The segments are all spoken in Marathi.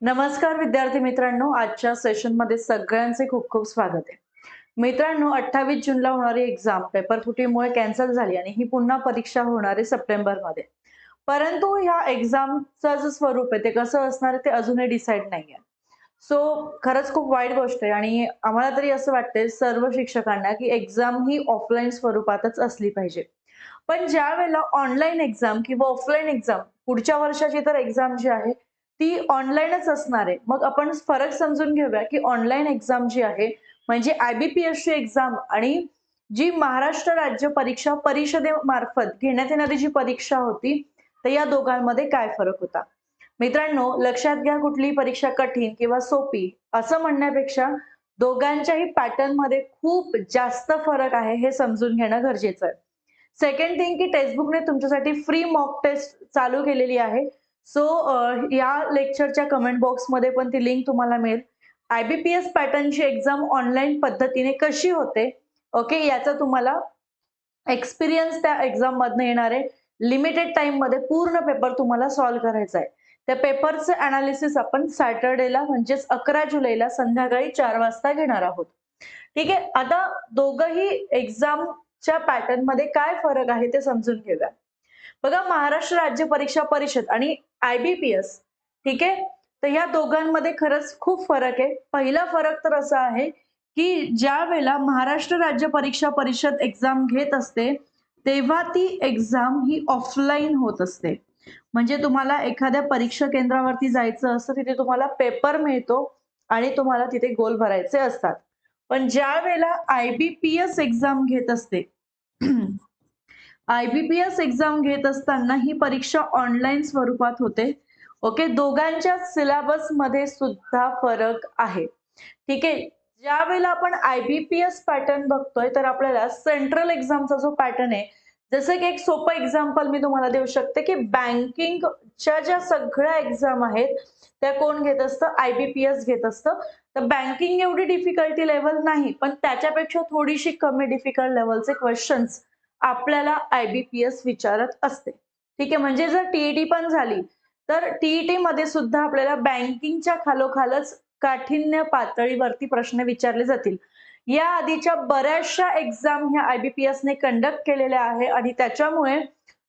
नमस्कार विद्यार्थी मित्रांनो, आजच्या सेशनमध्ये सगळ्यांचे खूप खूप स्वागत आहे. मित्रांनो, 28 जूनला होणारी एक्झाम पेपर फुटीमुळे कॅन्सल झाली आणि ही पुन्हा परीक्षा होणार आहे सप्टेंबरमध्ये. परंतु ह्या एक्झामचं जे स्वरूप आहे ते कसं असणार आहे ते अजूनही डिसाईड नाहीये. सो खरंच खूप वाईट गोष्ट आहे आणि आम्हाला तरी असं वाटतंय सर्व शिक्षकांना, की एक्झाम ही ऑफलाईन स्वरूपातच असली पाहिजे. पण ज्यावेळेला ऑनलाईन एक्झाम किंवा ऑफलाईन एक्झाम पुढच्या वर्षाची तर एक्झाम जी आहे, ती ऑनलाईनच असणार आहे. मग आपण फरक समजून घेऊया, की ऑनलाईन एक्झाम जी आहे, म्हणजे IBPSची एक्झाम आणि जी महाराष्ट्र राज्य परीक्षा परिषदेमार्फत घेण्यात येणारी जी परीक्षा होती, तर या दोघांमध्ये काय फरक होता? मित्रांनो, लक्षात घ्या कुठलीही परीक्षा कठीण किंवा सोपी असं म्हणण्यापेक्षा दोघांच्याही पॅटर्नमध्ये खूप जास्त फरक आहे हे समजून घेणं गरजेचं आहे. सेकंड थिंग की टेक्स्टबुकने तुमच्यासाठी फ्री मॉक टेस्ट चालू केलेली आहे. सो या लेक्चरच्या कमेंट बॉक्समध्ये पण ती लिंक तुम्हाला मिळेल. IBPS पॅटर्नची एक्झाम ऑनलाईन पद्धतीने कशी होते, ओके, याचा तुम्हाला एक्सपिरियन्स त्या एक्झाममधनं येणार आहे. लिमिटेड टाईममध्ये पूर्ण पेपर तुम्हाला सॉल्व्ह करायचा आहे. त्या पेपरचं एनालिसिस आपण सॅटर्डेला म्हणजेच 11 जुलैला संध्याकाळी 4 वाजता घेणार आहोत. ठीक आहे. आता दोघंही एक्झामच्या पॅटर्नमध्ये काय फरक आहे ते समजून घेऊया. बघा, महाराष्ट्र राज्य परीक्षा परिषद आणि IBPS, ठीक आहे. तर या दोघांमध्ये खरंच खूप फरक आहे. पहिला फरक तर असा आहे, की ज्यावेळेला महाराष्ट्र राज्य परीक्षा परिषद एक्झाम घेत असते, तेव्हा ती एक्झाम ही ऑफलाईन होत असते. म्हणजे तुम्हाला एखाद्या परीक्षा केंद्रावरती जायचं असतं, तिथे तुम्हाला पेपर मिळतो आणि तुम्हाला तिथे गोल भरायचे असतात. पण ज्यावेळेला IBPS एक्झाम घेत असते, IBPS एक्झाम घेत असताना ही परीक्षा ऑनलाईन स्वरूपात होते. ओके. दोघांच्या सिलेबसमध्ये सुद्धा फरक आहे. ठीक आहे. ज्यावेळेला आपण IBPS पॅटर्न बघतोय, तर आपल्याला सेंट्रल एक्झामचा जो पॅटर्न आहे, जसं की एक सोपं एक्झाम्पल मी तुम्हाला देऊ शकते, की बँकिंगच्या ज्या सगळ्या एक्झाम आहेत, त्या कोण घेत असतं? IBPS घेत असतं. तर बँकिंग एवढी डिफिकल्टी लेव्हल नाही, पण त्याच्यापेक्षा थोडीशी कमी डिफिकल्ट लेव्हलचे क्वेश्चन्स आपल्याला IBPS विचारत असते. ठीक आहे. म्हणजे जर TET पण झाली, तर TET मध्ये सुद्धा आपल्याला बँकिंगच्या खालोखालच काठिण्य पातळीवरती प्रश्न विचारले जातील. या आधीच्या बऱ्याचशा एक्झाम ह्या IBPSने कंडक्ट केलेल्या आहे आणि त्याच्यामुळे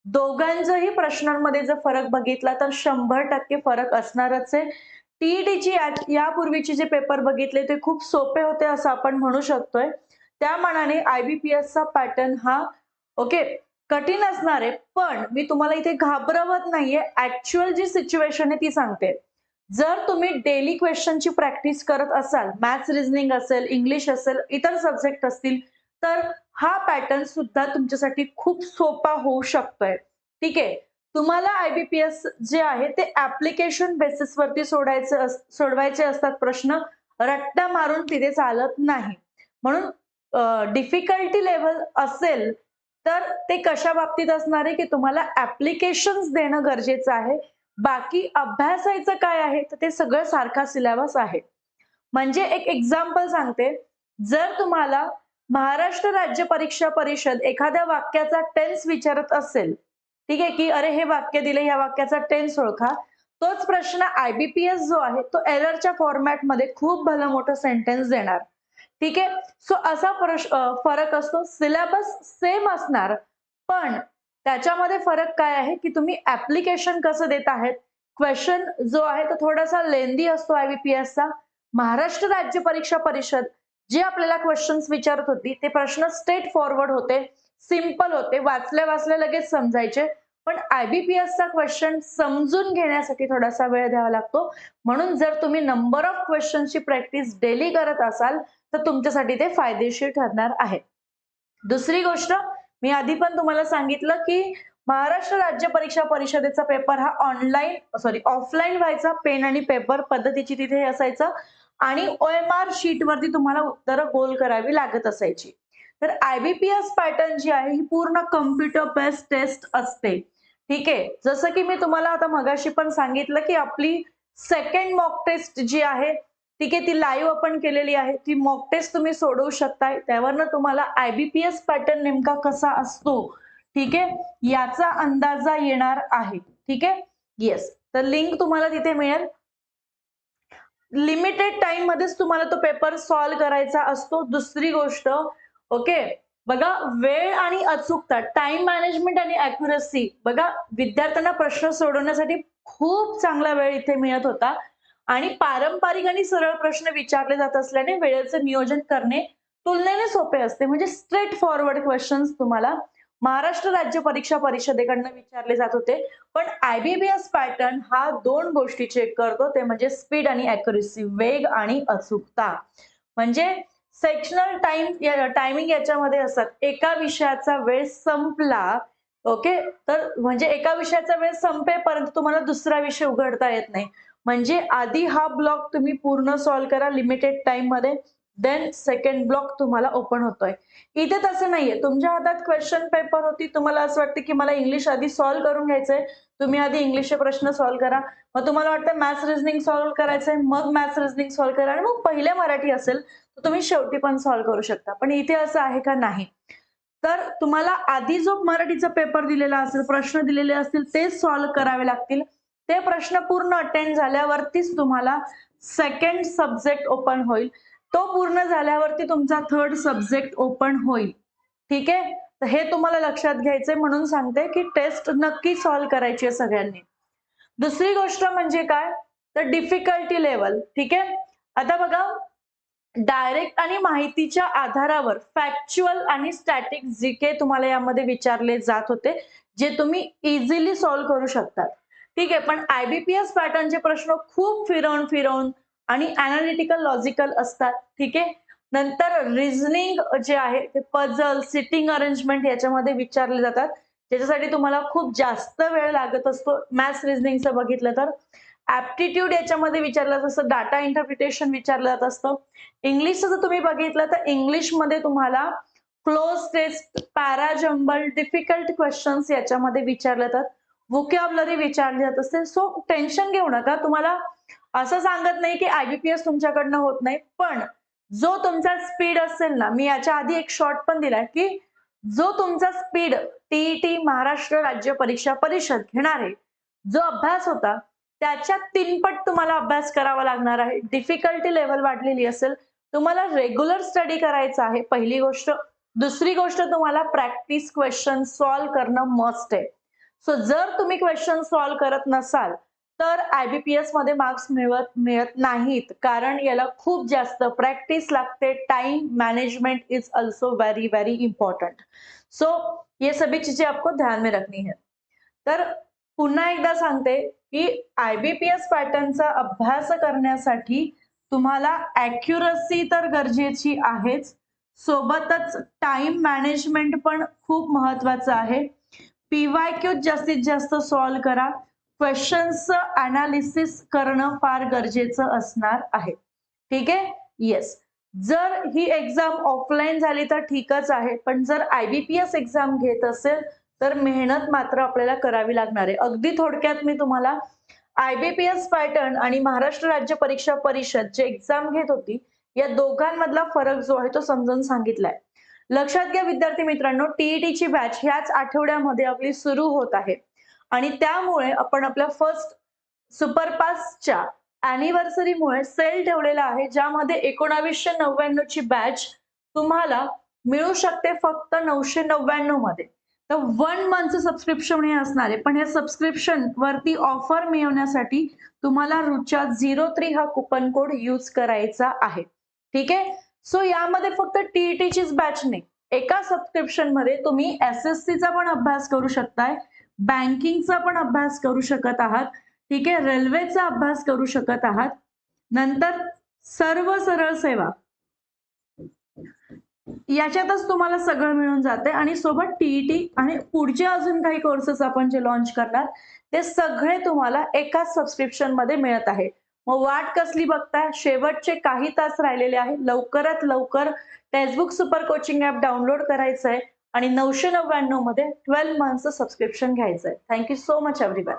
दोघांच्याही प्रश्नांमध्ये जर फरक बघितला तर 100% फरक असणारच आहे. TETची यापूर्वीचे जे पेपर बघितले ते खूप सोपे होते असं आपण म्हणू शकतोय. त्या मानाने IBPSचा पॅटर्न हा ओके, कठीण असणार आहे. पण मी तुम्हाला इथे घाबरवत नाहीये. ॲक्चुअल जी सिच्युएशन आहे ती सांगते. जर तुम्ही डेली क्वेश्चनची प्रॅक्टिस करत असाल, मॅथ्स, रिझनिंग असेल, इंग्लिश असेल, इतर सब्जेक्ट असतील, तर हा पॅटर्न सुद्धा तुमच्यासाठी खूप सोपा होऊ शकतोय. ठीक आहे. तुम्हाला IBPS जे आहे ते ॲप्लिकेशन बेसिसवरती सोडवायचे असतात प्रश्न. रट्टा मारून तिथे चालत नाही. म्हणून डिफिकल्टी लेव्हल असेल, तर ते कशा बाबतीत असणार आहे, की तुम्हाला ॲप्लिकेशन्स देणं गरजेचं आहे. बाकी अभ्यासायचं काय आहे, तर ते सगळं सारखा सिलेबस आहे. म्हणजे एक एक्झाम्पल सांगते. जर तुम्हाला महाराष्ट्र राज्य परीक्षा परिषद एखाद्या वाक्याचा टेन्स विचारत असेल, ठीक आहे, की अरे हे वाक्य दिले, या वाक्याचा टेन्स ओळखा. तोच प्रश्न IBPS जो आहे, तो एररच्या फॉर्मॅटमध्ये खूप भलं मोठं सेंटेन्स देणार. ठीक आहे. सो असा फरक असतो. सिलेबस सेम असणार, पण त्याच्यामध्ये फरक काय आहे, की तुम्ही ॲप्लिकेशन कसं देत आहेत. क्वेशन जो आहे तो थोडासा लेंदी असतो IBPSचा. महाराष्ट्र राज्य परीक्षा परिषद जे आपल्याला क्वेशन्स विचारत होती, ते प्रश्न स्ट्रेट फॉरवर्ड होते, सिंपल होते, वाचल्या-वाचल्या लगेच समजायचे. पण IBPSचा क्वेशन समजून घेण्यासाठी थोडासा वेळ द्यावा लागतो. म्हणून जर तुम्ही नंबर ऑफ क्वेशन्सची प्रॅक्टिस डेली करत असाल, तर तुमच्यासाठी ते फायदेशीर ठरणार आहे. दुसरी गोष्ट, मी आधी पण तुम्हाला सांगितलं, की महाराष्ट्र राज्य परीक्षा परिषदेचा पेपर हा ऑफलाईन व्हायचा. पेन आणि पेपर पद्धतीची तिथे असायचं आणि OMR शीटवरती तुम्हाला उत्तरं गोल करावी लागत असायची. तर IBPS पॅटर्न जी आहे ही पूर्ण कॉम्प्युटर बेस्ड टेस्ट असते. ठीक आहे. जसं की मी तुम्हाला आता मगाशी पण सांगितलं, की आपली सेकंड मॉक टेस्ट जी आहे, ठीक आहे, ती लाईव्ह आपण केलेली आहे. ती मॉक टेस्ट तुम्ही सोडवू शकताय. त्यावरनं तुम्हाला IBPS पॅटर्न नेमका कसा असतो, ठीक आहे, याचा अंदाजा येणार आहे. ठीक आहे. येस. तर लिंक तुम्हाला तिथे मिळेल. लिमिटेड टाइम मध्येच तुम्हाला तो पेपर सॉल्व्ह करायचा असतो. दुसरी गोष्ट, ओके, बघा, वेळ आणि अचूकता, टाइम मॅनेजमेंट आणि अॅक्युरसी, बघा, विद्यार्थ्यांना प्रश्न सोडवण्यासाठी खूप चांगला वेळ इथे मिळत होता आणि पारंपरिक आणि सरळ प्रश्न विचारले जात असल्याने वेळेचं नियोजन करणे तुलनेने सोपे असते. म्हणजे स्ट्रेट फॉरवर्ड क्वेश्चन्स तुम्हाला महाराष्ट्र राज्य परीक्षा परिषदेकडनं विचारले जात होते. पण आयबीपीएस पॅटर्न हा दोन गोष्टी चेक करतो, ते म्हणजे स्पीड आणि अॅक्युरसी, वेग आणि अचूकता. म्हणजे सेक्शनल टायमिंग याच्यामध्ये असतात. एका विषयाचा वेळ संपला, ओके, तर म्हणजे एका विषयाचा वेळ संपेपर्यंत तुम्हाला दुसरा विषय उघडता येत नाही. म्हणजे आधी हा ब्लॉक तुम्ही पूर्ण सॉल्व्ह करा लिमिटेड टाइम मध्ये, देन सेकंड ब्लॉक तुम्हाला ओपन होतोय. इथे तसं नाहीये. तुमच्या हातात क्वेश्चन पेपर होती, तुम्हाला असं वाटतं की मला इंग्लिश आधी सॉल्व्ह करून घ्यायचंय, तुम्ही आधी इंग्लिशचे प्रश्न सॉल्व्ह करा. मग तुम्हाला वाटतं मॅथ्स रिझनिंग सॉल्व्ह करायचंय, मग मॅथ्स रिझनिंग सॉल्व्ह करा आणि मग पहिले मराठी असेल तर तुम्ही शेवटी पण सॉल्व्ह करू शकता. पण इथे असं आहे का? नाही. तर तुम्हाला आधी जो मराठीचा पेपर दिलेला असेल, प्रश्न दिलेले असतील तेच सॉल्व्ह करावे लागतील. ते प्रश्न पूर्ण अटेंड झाल्यावरतीच तुम्हाला सेकंड सब्जेक्ट ओपन होईल. तो पूर्ण झाल्यावरती तुमचा थर्ड सब्जेक्ट ओपन होईल. ठीक आहे? तर हे तुम्हाला लक्षात घ्यायचंय, म्हणून सांगते की टेस्ट नक्की सॉल्व्ह करायची आहे सगळ्यांनी. दुसरी गोष्ट म्हणजे काय? तर डिफिकल्टी लेवल. ठीक आहे? आता बघा, डायरेक्ट आणि माहितीच्या आधारावर फॅक्च्युअल आणि स्टॅटिक जीके तुम्हाला यामध्ये विचारले जात होते, जे तुम्ही इझिली सॉल्व्ह करू शकता. ठीक आहे, पण आयबीपीएस पॅटर्नचे प्रश्न खूप फिरवून फिरवून आणि अनालिटिकल लॉजिकल असतात. ठीक आहे. नंतर रिझनिंग जे आहे ते पझल, सिटिंग अरेंजमेंट याच्यामध्ये विचारले जातात, ज्याच्यासाठी तुम्हाला खूप जास्त वेळ लागत असतो. मॅथ्स रिझनिंगचं बघितलं तर ऍप्टिट्यूड याच्यामध्ये विचारलं जात असतं, डाटा इंटरप्रिटेशन विचारलं जात असतं. इंग्लिशचं जर तुम्ही बघितलं तर इंग्लिशमध्ये तुम्हाला cloze test, parajumble, difficult questions याच्यामध्ये विचारले जातात. व्होकॅब्युलरी विचारली जात असते. सो टेन्शन घेऊ नका. तुम्हाला असं सांगत नाही की आयबीपीएस तुमच्याकडनं होत नाही, पण जो तुमचा स्पीड असेल ना, मी याच्या आधी एक शॉर्ट पण दिलाय की जो तुमचा स्पीड टीईटी महाराष्ट्र राज्य परीक्षा परिषद घेणारे जो अभ्यास होता त्याच्या तीनपट तुम्हाला अभ्यास करावा लागणार आहे. डिफिकल्टी लेवल वाढलेली असेल, तुम्हाला रेग्युलर स्टडी करायचा आहे, पहिली गोष्ट. दुसरी गोष्ट, तुम्हाला प्रॅक्टिस क्वेश्चन सॉल्व्ह करणं मस्ट आहे. सो जर तुम्ही क्वेश्चन सॉल्व्ह करत नसाल तर आयबीपीएस मध्ये मार्क्स मिळत नाहीत, कारण याला खूप जास्त प्रॅक्टिस लागते. Time management is also very very important. So ये सभी चीजें आपको ध्यान में रखनी है. तर पुन्हा एकदा सांगते की आयबीपीएस पॅटर्नचा अभ्यास करण्यासाठी तुम्हाला अॅक्युरसी तर गरजेची आहेच, सोबतच टाइम मॅनेजमेंट पण खूप महत्वाचं आहे. पीवायक्यू जास्तीत जास्त सॉल्व्ह करा. क्वेश्चन्सचं अनालिसिस करणं फार गरजेचं असणार आहे. ठीक आहे? येस. जर ही एक्झाम ऑफलाईन झाली तर ठीकच आहे, पण जर आयबीपीएस एक्झाम घेत असेल तर मेहनत मात्र आपल्याला करावी लागणार आहे. अगदी थोडक्यात मी तुम्हाला आयबीपीएस पॅटर्न आणि महाराष्ट्र राज्य परीक्षा परिषद जे एक्झाम घेत होती या दोघांमधला फरक जो आहे तो समजावून सांगितलाय. लक्षात घ्या विद्यार्थी मित्रांनो, टीईटीची बॅच ह्याच आठवड्यामध्ये आपली सुरू होत आहे आणि त्यामुळे आपण आपल्या फर्स्ट सुपरपासच्या अॅनिव्हर्सरीमुळे सेल ठेवलेला आहे, ज्यामध्ये 1999 ची बॅच तुम्हाला मिळू शकते फक्त 999 मध्ये. तर 1 मंथचं सबस्क्रिप्शन हे असणार आहे, पण या सबस्क्रिप्शन वरती ऑफर मिळवण्यासाठी तुम्हाला रुचा 03 हा कुपन कोड यूज करायचा आहे. ठीक आहे? सो यामध्ये फक्त टीईटीचीच बॅच नाही, एका सबस्क्रिप्शन मध्ये तुम्ही एसएससीचा पण अभ्यास करू शकताय, बँकिंगचा पण अभ्यास करू शकत आहात. ठीक आहे, रेल्वेचा अभ्यास करू शकत आहात. नंतर सर्व सरळ सेवा याच्यातच तुम्हाला सगळं मिळून जाते आणि सोबत टीईटी आणि पुढचे अजून काही कोर्सेस आपण जे लॉन्च करणार ते सगळे तुम्हाला एकाच सबस्क्रिप्शन मध्ये मिळत आहे. मग वाट कसली बघताय? शेवटचे काही तास राहिलेले आहे. लवकरात लवकर textbook super coaching app download करायचंय आणि 999 मध्ये 12 मंथचं सबस्क्रिप्शन घ्यायचंय. Thank you so much everyone.